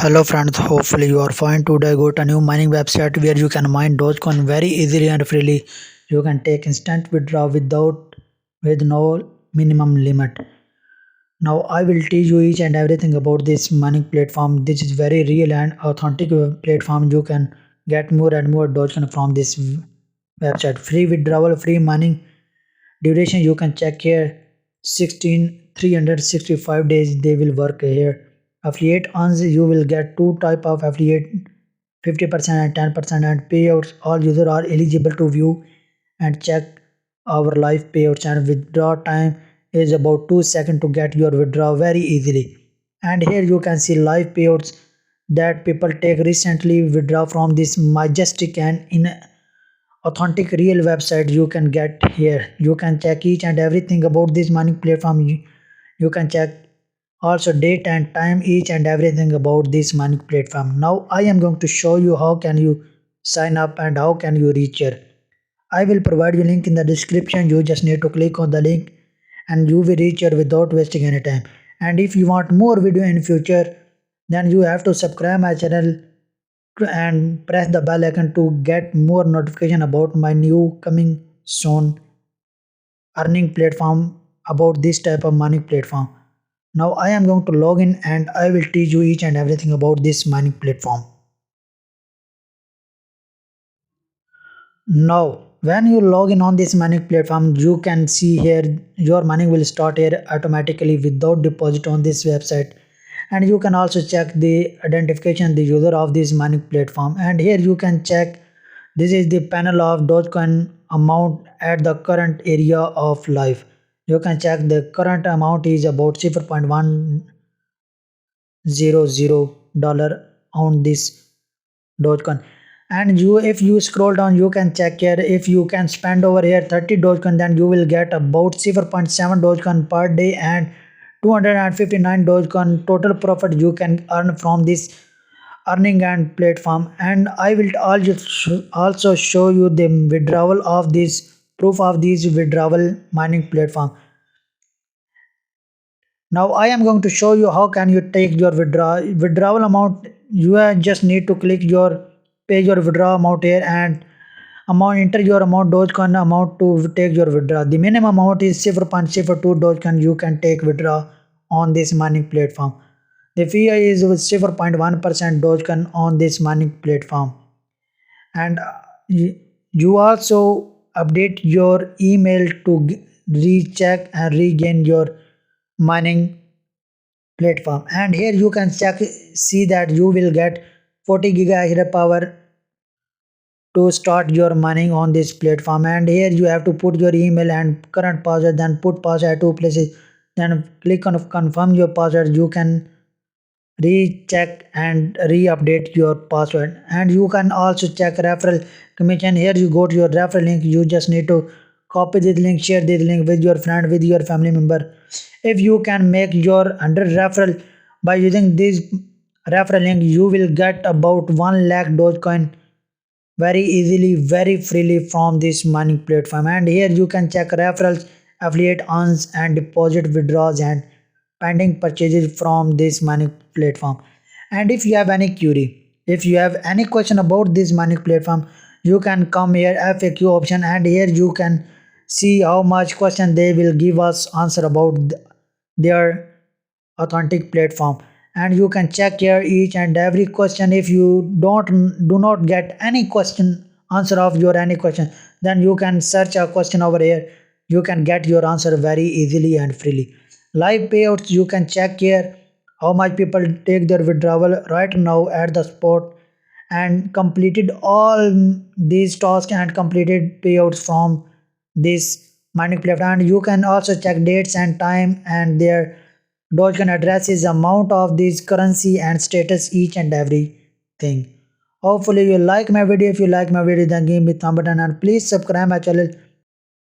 Hello friends, hopefully you are fine. Today I got a new mining website where you can mine Dogecoin very easily and freely. You can take instant withdrawal with no minimum limit. Now I will teach you each and everything about this mining platform. This is very real and authentic platform. You can get more and more Dogecoin from this website. Free withdrawal, free mining duration you can check here. 16,365 days they will work here. Affiliate earns, you will get two type of affiliate, 50% and 10%, and payouts. All users are eligible to view and check our live payouts, and withdraw time is about 2 seconds to get your withdrawal very easily. And here you can see live payouts that people take recently withdraw from this majestic and in authentic real website you can get here. You can check each and everything about this mining platform. You can check also date and time, each and everything about this mining platform. Now I am going to show you how can you sign up and how can you reach here. I will provide you link in the description. You just need to click on the link and you will reach here without wasting any time. And if you want more video in future, then you have to subscribe my channel and press the bell icon to get more notification about my new coming soon earning platform about this type of mining platform. Now I am going to log in and I will teach you each and everything about this mining platform. Now when you log in on this mining platform, you can see here your mining will start here automatically without deposit on this website. And you can also check the identification the user of this mining platform, and here you can check this is the panel of Dogecoin amount at the current area of life. You can check the current amount is about 0.100 dollar on this Dogecoin. And you, if you scroll down, you can check here. If you can spend over here 30 Dogecoin, then you will get about 0.7 Dogecoin per day and 259 Dogecoin total profit you can earn from this earning and platform. And I will also show you the withdrawal of this proof of this withdrawal mining platform. Now I am going to show you how can you take your withdrawal amount. You just need to click your pay your withdrawal amount here and amount, enter your amount Dogecoin amount to take your withdrawal. The minimum amount is 0.02 Dogecoin you can take withdraw on this mining platform. The fee is with 0.1% Dogecoin on this mining platform. And you also update your email to recheck and regain your mining platform. And here you can check see that you will get 40 gigahash power to start your mining on this platform. And here you have to put your email and current password, then put password at two places, then click on confirm your password. You can recheck and re-update your password. And you can also check referral commission. Here you go to your referral link. You just need to copy this link, share this link with your friend, with your family member. If you can make your 100 referral by using this referral link, you will get about 1 lakh Dogecoin very easily, very freely from this mining platform. And here you can check referrals, affiliate earns and deposit withdrawals and pending purchases from this mining platform. And if you have any query, if you have any question about this mining platform, you can come here FAQ option, and here you can see how much question they will give us answer about their authentic platform. And you can check here each and every question. If you do not get any question answer of your any question, then you can search a question over here. You can get your answer very easily and freely. Live payouts, you can check here how much people take their withdrawal right now at the spot and completed all these tasks and completed payouts from this mining platform. And you can also check dates and time and their Dogecoin addresses, amount of this currency and status, each and everything. Hopefully you like my video. If you like my video, then give me thumb button and please subscribe my channel